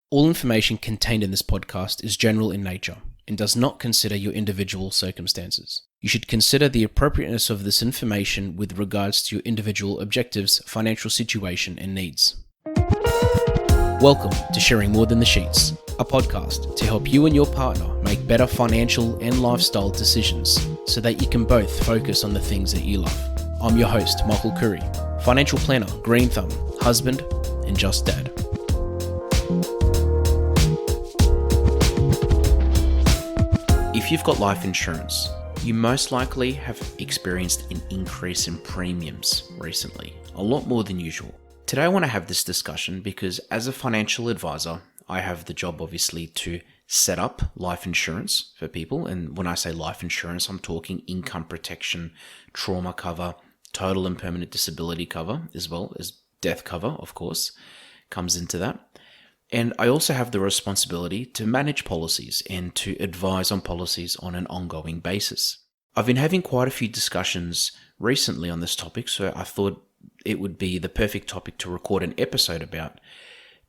All information contained in this podcast is general in nature and does not consider your individual circumstances. You should consider the appropriateness of this information with regards to your individual objectives, financial situation, and needs. Welcome to Sharing More Than the Sheets, a podcast to help you and your partner make better financial and lifestyle decisions so that you can both focus on the things that you love. I'm your host, Michael Khouri, financial planner, green thumb, husband, and just dad. If you've got life insurance, you most likely have experienced an increase in premiums recently, a lot more than usual. Today I want to have this discussion because as a financial advisor, I have the job obviously to set up life insurance for people. And when I say life insurance, I'm talking income protection, trauma cover, total and permanent disability cover, as well as death cover, of course, comes into that. And I also have the responsibility to manage policies and to advise on policies on an ongoing basis. I've been having quite a few discussions recently on this topic, so I thought it would be the perfect topic to record an episode about,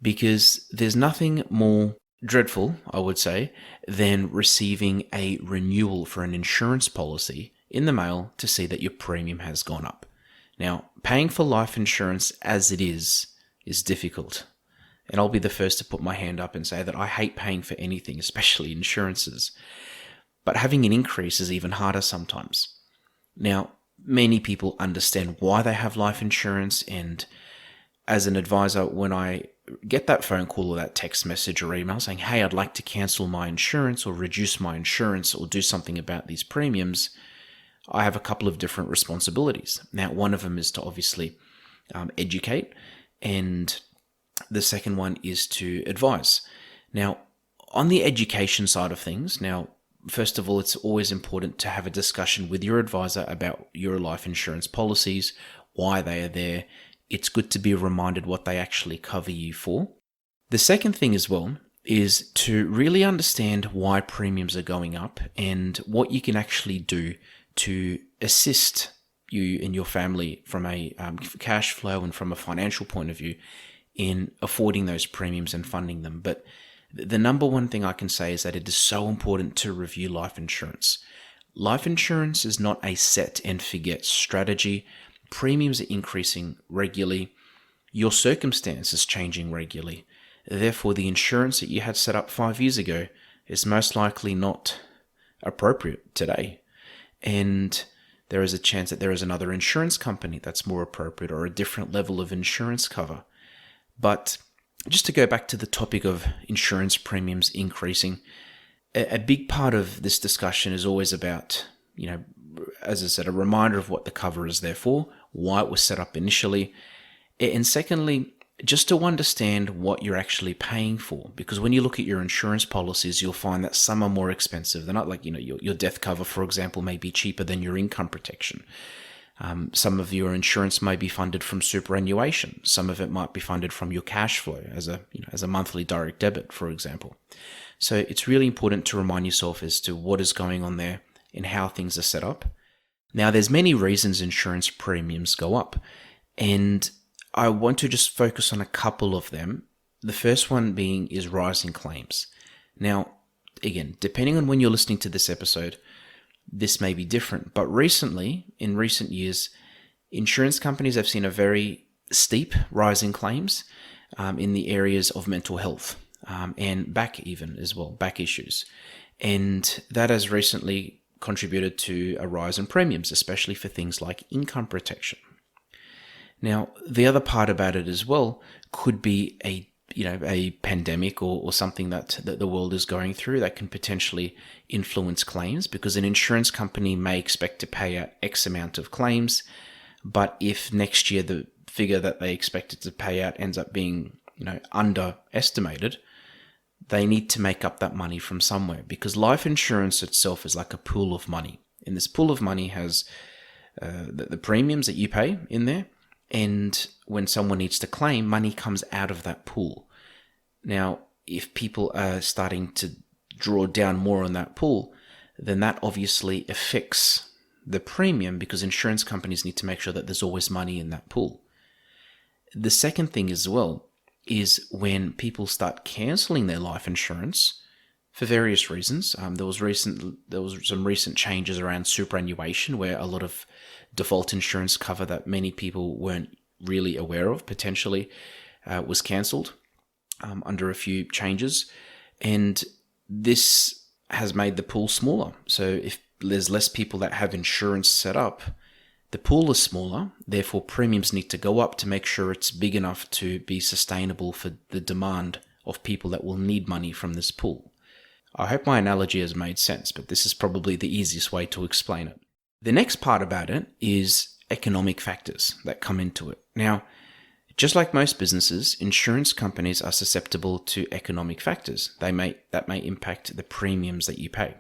because there's nothing more dreadful, I would say, than receiving a renewal for an insurance policy in the mail to see that your premium has gone up. Now, paying for life insurance as it is difficult. And I'll be the first to put my hand up and say that I hate paying for anything, especially insurances. But having an increase is even harder sometimes. Now, many people understand why they have life insurance, and as an advisor, when I get that phone call or that text message or email saying, hey, I'd like to cancel my insurance or reduce my insurance or do something about these premiums, I have a couple of different responsibilities. Now, one of them is to obviously educate, and the second one is to advise. Now, on the education side of things, first of all, it's always important to have a discussion with your advisor about your life insurance policies, why they are there. It's good to be reminded what they actually cover you for. The second thing as well is to really understand why premiums are going up and what you can actually do to assist you and your family from a cash flow and from a financial point of view in affording those premiums and funding them. But the number one thing I can say is that it is so important to review life insurance. Life insurance is not a set and forget strategy. Premiums are increasing regularly. Your circumstance is changing regularly. Therefore, the insurance that you had set up 5 years ago is most likely not appropriate today. And there is a chance that there is another insurance company that's more appropriate or a different level of insurance cover. But just to go back to the topic of insurance premiums increasing, a big part of this discussion is always about, as I said, a reminder of what the cover is there for, why it was set up initially, and secondly, just to understand what you're actually paying for. Because when you look at your insurance policies, you'll find that some are more expensive. They're not like, your death cover, for example, may be cheaper than your income protection. Some of your insurance may be funded from superannuation. Some of it might be funded from your cash flow as a monthly direct debit, for example. So it's really important to remind yourself as to what is going on there and how things are set up. Now, there's many reasons insurance premiums go up, and I want to just focus on a couple of them. The first one being is rising claims. Now, again, depending on when you're listening to this episode, this may be different, but in recent years, insurance companies have seen a very steep rise in claims in the areas of mental health and back issues. And that has recently contributed to a rise in premiums, especially for things like income protection. Now, the other part about it as well could be a pandemic or something that the world is going through that can potentially influence claims, because an insurance company may expect to pay out X amount of claims, but if next year the figure that they expected to pay out ends up being, underestimated, they need to make up that money from somewhere, because life insurance itself is like a pool of money. And this pool of money has the premiums that you pay in there, and when someone needs to claim, money comes out of that pool. Now, if people are starting to draw down more on that pool, then that obviously affects the premium, because insurance companies need to make sure that there's always money in that pool. The second thing as well is when people start cancelling their life insurance for various reasons. There was some recent changes around superannuation, where a lot of default insurance cover that many people weren't really aware of potentially was cancelled under a few changes, and this has made the pool smaller. So if there's less people that have insurance set up, the pool is smaller, therefore premiums need to go up to make sure it's big enough to be sustainable for the demand of people that will need money from this pool. I hope my analogy has made sense, but this is probably the easiest way to explain it. The next part about it is economic factors that come into it. Now, just like most businesses, insurance companies are susceptible to economic factors. That may impact the premiums that you pay.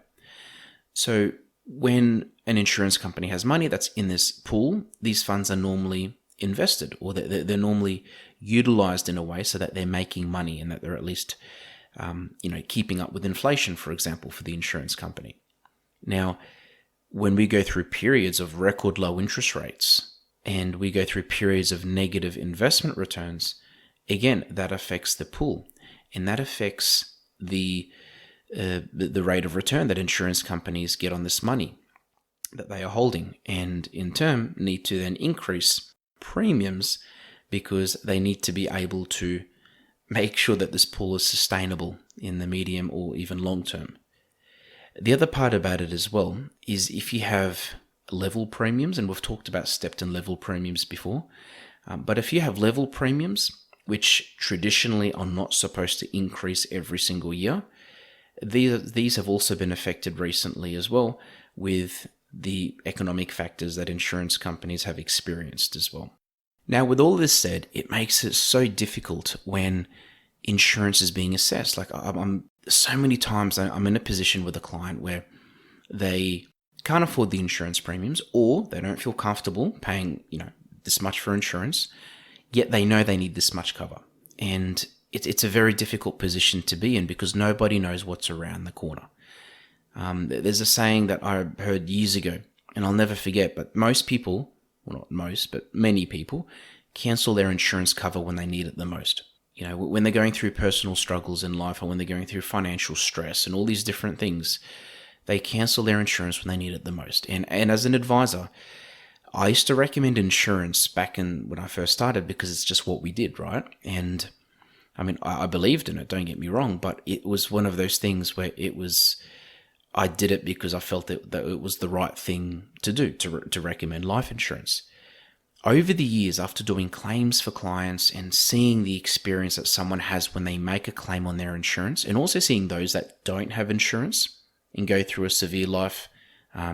So when an insurance company has money that's in this pool, these funds are normally invested, or they're normally utilized in a way so that they're making money and that they're at least keeping up with inflation, for example, for the insurance company. Now, when we go through periods of record low interest rates and we go through periods of negative investment returns, again, that affects the pool, and that affects the rate of return that insurance companies get on this money that they are holding, and in turn need to then increase premiums because they need to be able to make sure that this pool is sustainable in the medium or even long term. The other part about it as well is if you have level premiums, and we've talked about stepped and level premiums before, but if you have level premiums, which traditionally are not supposed to increase every single year, these have also been affected recently as well with the economic factors that insurance companies have experienced as well. Now, with all this said, it makes it so difficult when insurance is being assessed. Like I'm so many times I'm in a position with a client where they can't afford the insurance premiums, or they don't feel comfortable paying, this much for insurance, yet they know they need this much cover. And it's a very difficult position to be in because nobody knows what's around the corner. There's a saying that I heard years ago, and I'll never forget, but most people, well, not most, but many people cancel their insurance cover when they need it the most. When they're going through personal struggles in life, or when they're going through financial stress and all these different things, they cancel their insurance when they need it the most. And as an advisor, I used to recommend insurance back when I first started because it's just what we did, right? And I mean, I believed in it, don't get me wrong, but it was one of those things where I did it because I felt that it was the right thing to do, to recommend life insurance. Over the years, after doing claims for clients and seeing the experience that someone has when they make a claim on their insurance, and also seeing those that don't have insurance and go through a severe life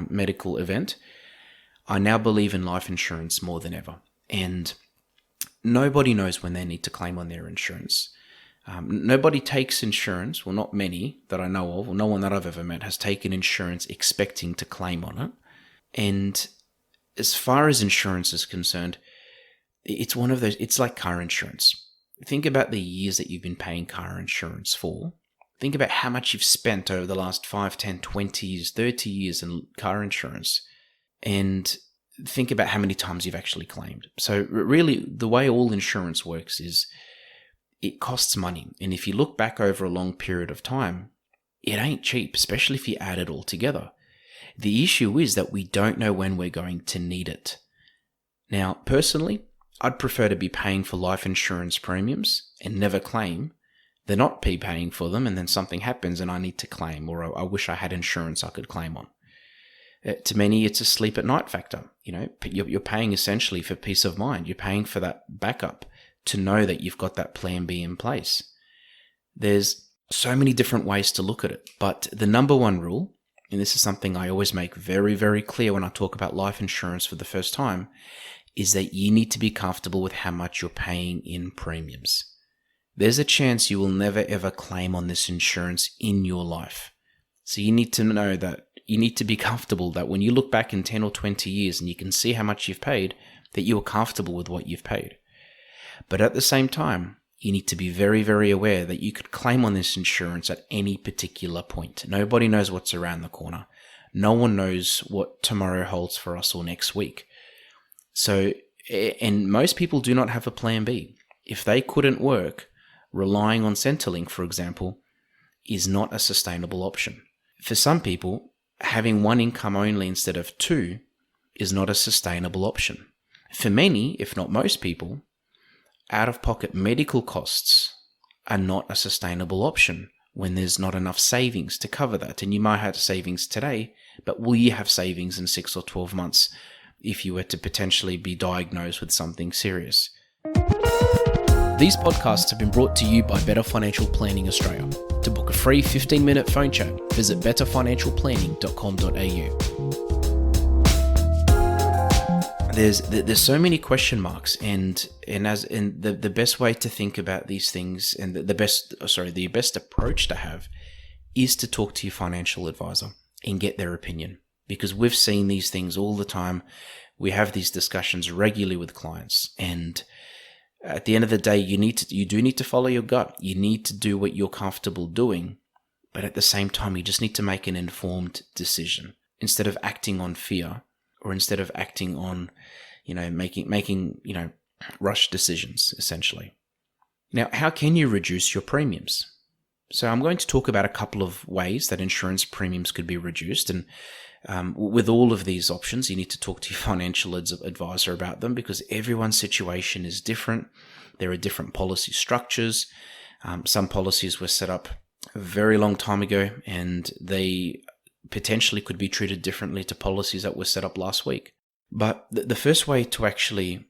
medical event, I now believe in life insurance more than ever. And nobody knows when they need to claim on their insurance. Nobody takes insurance, well, not many that I know of, or no one that I've ever met has taken insurance expecting to claim on it. And as far as insurance is concerned, it's one of those, it's like car insurance. Think about the years that you've been paying car insurance for. Think about how much you've spent over the last 5, 10, 20 years, 30 years in car insurance. And think about how many times you've actually claimed. So really, the way all insurance works is it costs money. And if you look back over a long period of time, it ain't cheap, especially if you add it all together. The issue is that we don't know when we're going to need it. Now, personally, I'd prefer to be paying for life insurance premiums and never claim than not be paying for them and then something happens and I need to claim, or I wish I had insurance I could claim on. To many, it's a sleep at night factor. You're paying essentially for peace of mind. You're paying for that backup to know that you've got that plan B in place. There's so many different ways to look at it, but the number one rule, and this is something I always make very, very clear when I talk about life insurance for the first time, is that you need to be comfortable with how much you're paying in premiums. There's a chance you will never ever claim on this insurance in your life. So you need to know that you need to be comfortable that when you look back in 10 or 20 years and you can see how much you've paid, that you are comfortable with what you've paid. But at the same time, you need to be very, very aware that you could claim on this insurance at any particular point. Nobody knows what's around the corner. No one knows what tomorrow holds for us or next week. So, and most people do not have a plan B. If they couldn't work, relying on Centrelink, for example, is not a sustainable option. For some people, having one income only instead of two is not a sustainable option. For many, if not most people, out-of-pocket medical costs are not a sustainable option when there's not enough savings to cover that. And you might have savings today, but will you have savings in 6 or 12 months if you were to potentially be diagnosed with something serious? These podcasts have been brought to you by Better Financial Planning Australia. To book a free 15-minute phone chat, visit betterfinancialplanning.com.au. There's so many question marks, and the best way to think about these things, and the best approach to have is to talk to your financial advisor and get their opinion, because we've seen these things all the time. We have these discussions regularly with clients, and at the end of the day, you do need to follow your gut. You need to do what you're comfortable doing, but at the same time, you just need to make an informed decision instead of acting on fear, or instead of acting on, making rush decisions, essentially. Now, how can you reduce your premiums? So I'm going to talk about a couple of ways that insurance premiums could be reduced. And with all of these options, you need to talk to your financial advisor about them, because everyone's situation is different. There are different policy structures. Some policies were set up a very long time ago, and they potentially could be treated differently to policies that were set up last week. But the first way to actually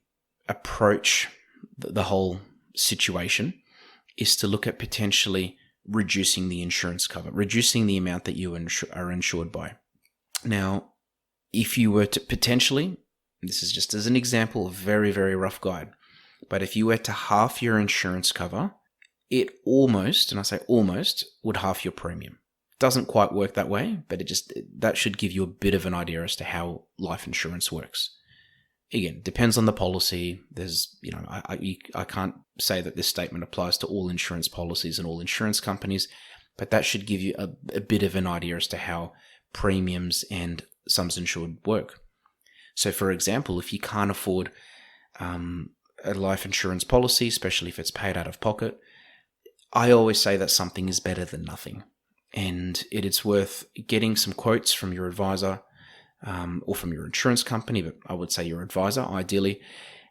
approach the whole situation is to look at potentially reducing the insurance cover, reducing the amount that you are insured by. Now, if you were to potentially, this is just as an example, a very, very rough guide, but if you were to half your insurance cover, it almost, and I say almost, would half your premium. Doesn't quite work that way, but that should give you a bit of an idea as to how life insurance works. Again, depends on the policy. There's, I can't say that this statement applies to all insurance policies and all insurance companies, but that should give you a bit of an idea as to how premiums and sums insured work. So, for example, if you can't afford a life insurance policy, especially if it's paid out of pocket, I always say that something is better than nothing. And it's worth getting some quotes from your advisor or from your insurance company, but I would say your advisor ideally,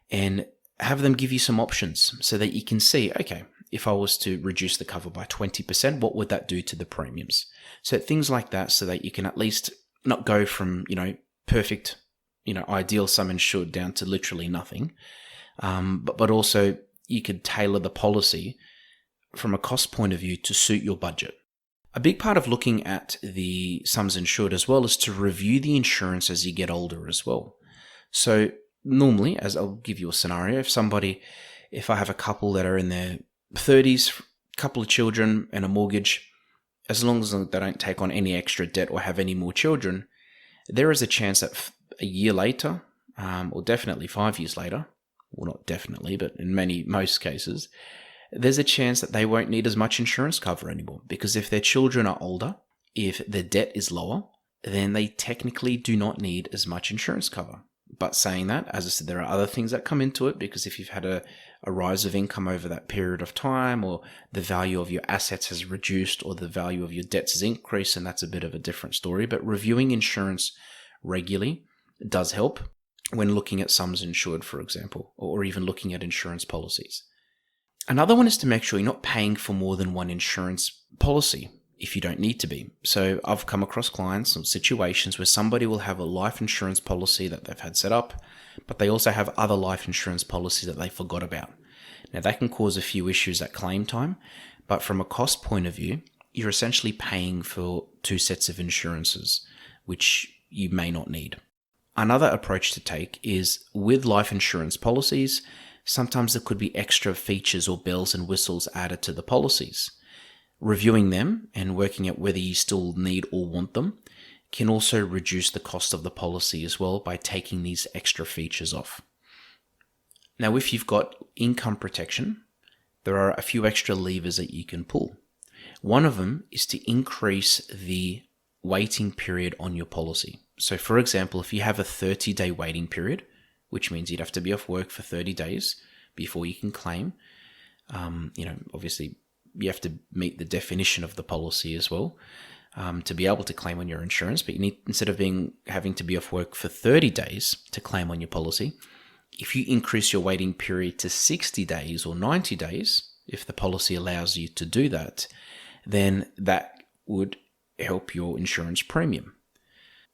and have them give you some options so that you can see, okay, if I was to reduce the cover by 20%, what would that do to the premiums? So things like that, so that you can at least not go from, perfect, ideal sum insured down to literally nothing. But also you could tailor the policy from a cost point of view to suit your budget. A big part of looking at the sums insured as well is to review the insurance as you get older as well. So normally, as I'll give you a scenario, if I have a couple that are in their 30s, a couple of children and a mortgage, as long as they don't take on any extra debt or have any more children, there is a chance that a year later, or definitely 5 years later, well, not definitely, but in most cases, there's a chance that they won't need as much insurance cover anymore, because if their children are older, if their debt is lower, then they technically do not need as much insurance cover. But saying that, as I said, there are other things that come into it, because if you've had a rise of income over that period of time, or the value of your assets has reduced, or the value of your debts has increased, and that's a bit of a different story. But reviewing insurance regularly does help when looking at sums insured, for example, or even looking at insurance policies. Another one is to make sure you're not paying for more than one insurance policy if you don't need to be. So I've come across clients or situations where somebody will have a life insurance policy that they've had set up, but they also have other life insurance policies that they forgot about. Now that can cause a few issues at claim time, but from a cost point of view, you're essentially paying for two sets of insurances, which you may not need. Another approach to take is with life insurance policies, sometimes there could be extra features or bells and whistles added to the policies. Reviewing them and working out whether you still need or want them can also reduce the cost of the policy as well by taking these extra features off. Now, if you've got income protection, there are a few extra levers that you can pull. One of them is to increase the waiting period on your policy. So, for example, if you have a 30-day waiting period, which means you'd have to be off work for 30 days before you can claim, Obviously you have to meet the definition of the policy as well to be able to claim on your insurance. But you need, instead of having to be off work for 30 days to claim on your policy, if you increase your waiting period to 60 days or 90 days, if the policy allows you to do that, then that would help your insurance premium.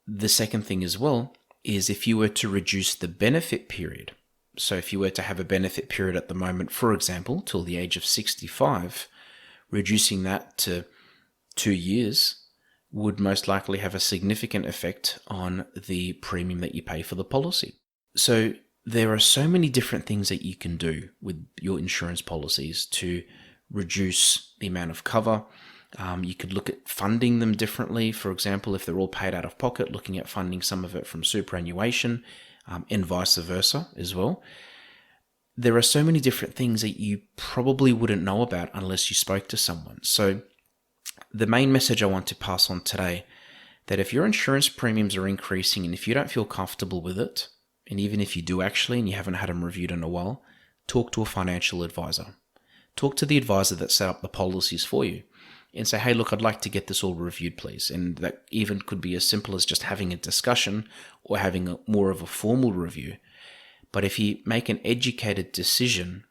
The second thing as well is if you were to reduce the benefit period. So if you were to have a benefit period at the moment, for example, till the age of 65, reducing that to 2 years would most likely have a significant effect on the premium that you pay for the policy. So there are so many different things that you can do with your insurance policies to reduce the amount of cover. You could look at funding them differently. For example, if they're all paid out of pocket, looking at funding some of it from superannuation, and vice versa as well. There are so many different things that you probably wouldn't know about unless you spoke to someone. So the main message I want to pass on today, that if your insurance premiums are increasing and if you don't feel comfortable with it, and even if you do actually and you haven't had them reviewed in a while, talk to a financial advisor. Talk to the advisor that set up the policies for you and say, hey, look, I'd like to get this all reviewed, please. And that even could be as simple as just having a discussion or having more of a formal review. But if you make an educated decision,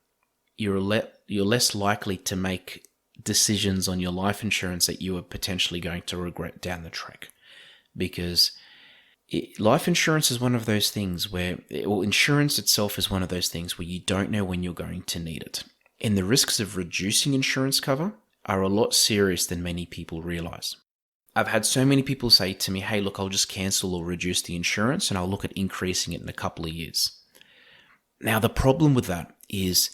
you're less likely to make decisions on your life insurance that you are potentially going to regret down the track. Because life insurance is one of those things where, or insurance itself is one of those things where you don't know when you're going to need it. And the risks of reducing insurance cover are a lot serious than many people realize. I've had so many people say to me, hey, look, I'll just cancel or reduce the insurance and I'll look at increasing it in a couple of years. Now, the problem with that is,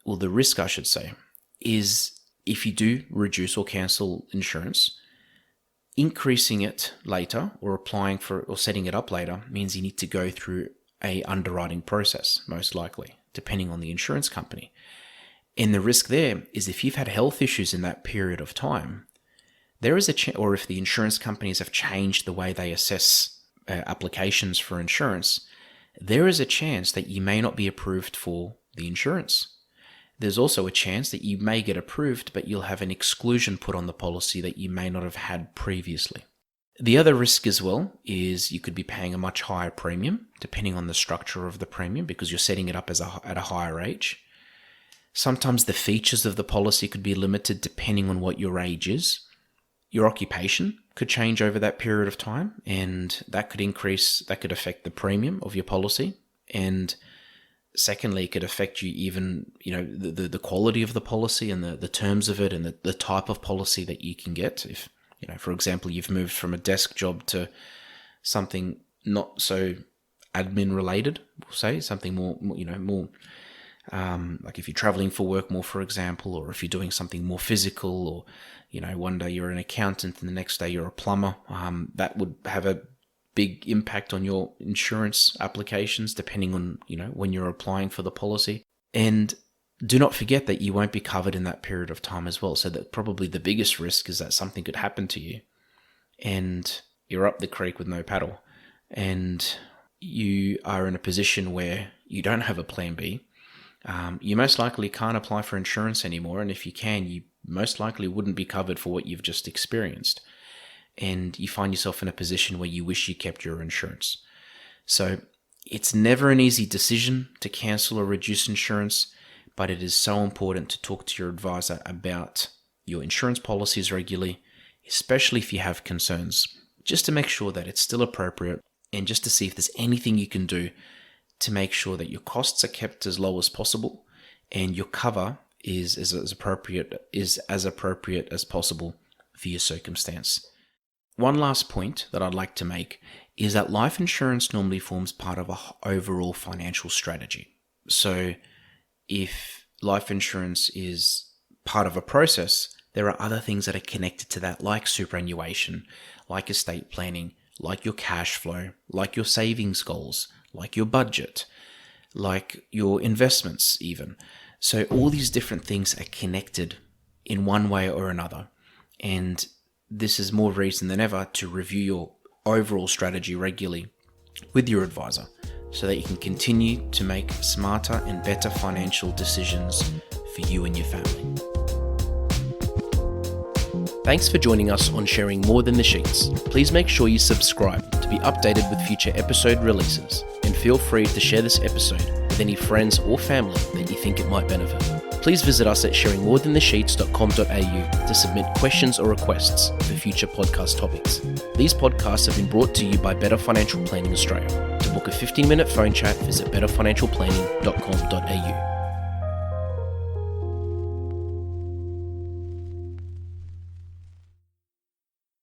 well, the risk I should say, is if you do reduce or cancel insurance, increasing it later or applying for or setting it up later means you need to go through a underwriting process, most likely, depending on the insurance company. And the risk there is if you've had health issues in that period of time, there is a chance, or if the insurance companies have changed the way they assess applications for insurance, there is a chance that you may not be approved for the insurance. There's also a chance that you may get approved, but you'll have an exclusion put on the policy that you may not have had previously. The other risk as well is you could be paying a much higher premium, depending on the structure of the premium, because you're setting it up at a higher age. Sometimes the features of the policy could be limited depending on what your age is. Your occupation could change over that period of time, and that could affect the premium of your policy. And secondly, it could affect you even, the quality of the policy and the terms of it and the type of policy that you can get. If, for example, you've moved from a desk job to something not so admin related, we'll say, something more, like if you're traveling for work more, for example, or if you're doing something more physical, or, one day you're an accountant and the next day you're a plumber, that would have a big impact on your insurance applications, depending on, when you're applying for the policy. And do not forget that you won't be covered in that period of time as well. So that probably the biggest risk is that something could happen to you and you're up the creek with no paddle and you are in a position where you don't have a plan B. You most likely can't apply for insurance anymore, and if you can, you most likely wouldn't be covered for what you've just experienced. And you find yourself in a position where you wish you kept your insurance. So it's never an easy decision to cancel or reduce insurance, but it is so important to talk to your advisor about your insurance policies regularly, especially if you have concerns, just to make sure that it's still appropriate and just to see if there's anything you can do to make sure that your costs are kept as low as possible and your cover is as appropriate as possible for your circumstance. One last point that I'd like to make is that life insurance normally forms part of an overall financial strategy. So if life insurance is part of a process, there are other things that are connected to that, like superannuation, like estate planning, like your cash flow, like your savings goals, like your budget, like your investments even. So all these different things are connected in one way or another. And this is more reason than ever to review your overall strategy regularly with your advisor so that you can continue to make smarter and better financial decisions for you and your family. Thanks for joining us on Sharing More Than the Sheets. Please make sure you subscribe to be updated with future episode releases, and feel free to share this episode with any friends or family that you think it might benefit. Please visit us at sharingmorethanthesheets.com.au to submit questions or requests for future podcast topics. These podcasts have been brought to you by Better Financial Planning Australia. To book a 15-minute phone chat, visit betterfinancialplanning.com.au.